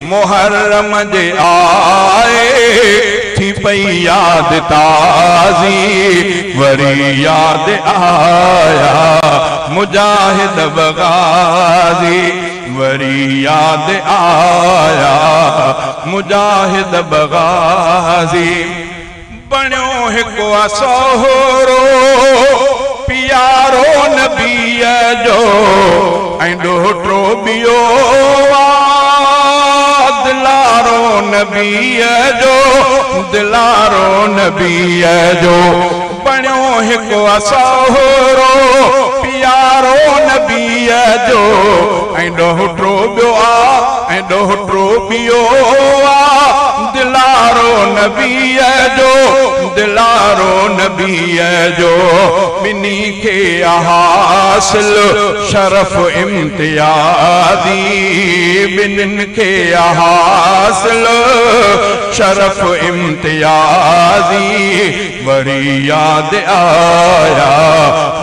मुहर्रम जे आए थी पई याद ताज़ी वरी याद आया मुजाहिद बगाज़ी वरी याद आया मुजाहिद बगाज़ी बणियो हिकु असोरो प्यारो नबीअ जो ऐं ॾोहिटो ॿियो दिलारो नबीअ जो दिलारो नबीअ जो बणियो हिकु असोरो प्यारो नबीअ जो ऐं ॾोहिटो ॿियो ऐं ॾोहिटो ॿियो दिलारो नबीअ जो दिलारो नबीअ जो ॿिन्ही खे हासिल शरफ़ इम्तियाज़ी ॿिन्हिनि खे हासिल शरफ़ इम्तियाज़ी वरी याद आया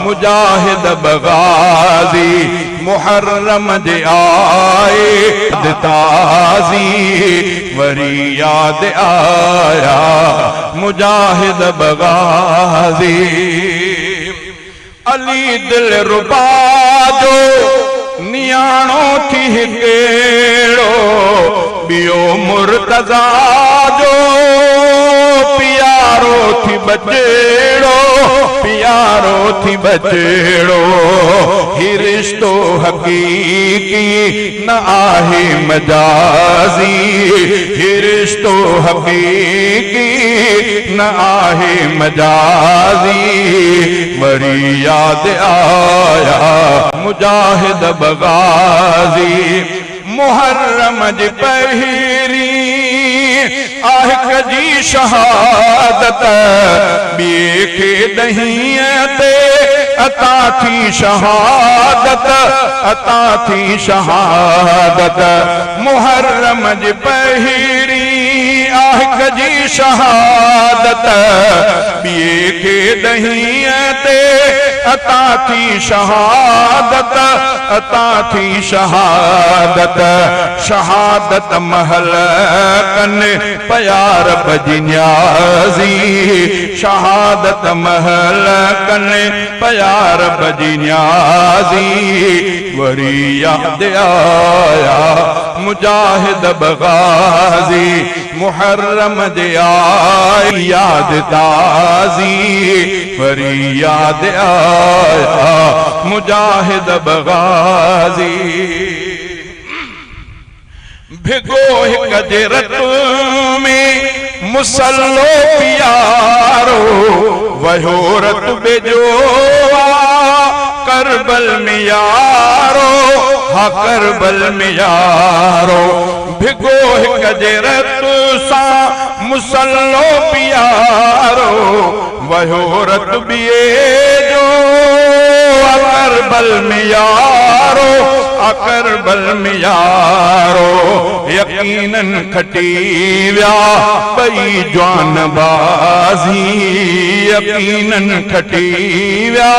मुजाहिद बगाज़ी मुहर्रम जे आए ताज़ी वरी याद आया मुजाहिद बगाज़ी अली दिलरुबा जो नियाणो थी हिकेड़ो ॿियो मुर्तज़ा जो प्यारो थी बचेड़ो प्यारो थी बचेड़ो ही रिश्तो हकीकी न आहे मजाजी ही रिश्तो हकीकी न आहे मजाजी वरी याद आया मुजाहिद बगाज़ी मुहर्रम जी पहिरी आहक जी शहादत ॿिए खे ॾहींअ ते अता थी शहादत अता थी शहादत मुहर्रम जी पहिरी आहक जी शहादत ॿिए खे ॾहींअ ते अता थी शहादत अता थी शहादत शहादत महल कन प्यार बजी न्याज़ी शहादत महल कन प्यार बजी न्याज़ी वरी याद आया मुजाहिद बगाज़ी मुहर्रम जे आए याद ताज़ी वरी याद आया मुजाहिद बगाज़ी भिगो हिक जे रत में मुसल्लो प्यारो वयो रत बेजो करबल में यारो हा करबल में यारो भिगो हिक जे रत सां मुसल्लो प्यारो वयो रत ॿिए जो करबल में यारो करबल में यारो यकीनन खटी विया ॿई जवान बाज़ी यकीनन खटी विया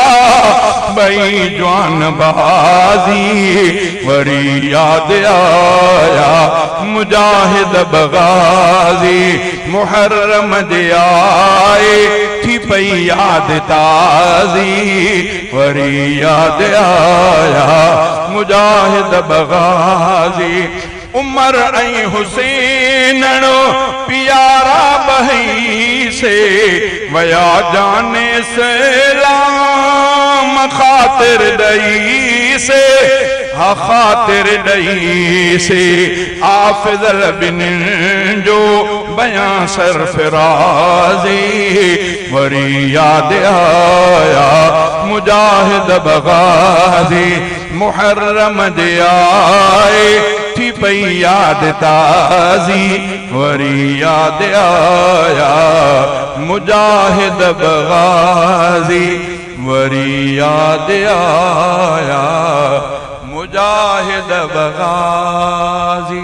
ॿई जवान बाज़ी वरी याद आया मुजाहिद बगाज़ी मुहर्रम जे आए थी पई याद ताज़ी वरी याद आया मुजाहिद बगाज़ी उमर ऐं हुसैनणो प्यारा बहई से वया जाने सलाम खातिर ॾई से हा खातिर ॾई से आफ़िज़ल बिन्हिनि जो बयां सरफराज़ी वरी याद आया मुजाहिद बगाज़ी मुहर्रम जे आए थी पई याद ताज़ी वरी याद आया मुजाहिद बगाज़ी वरी याद आया मुजाहिद बगाज़ी।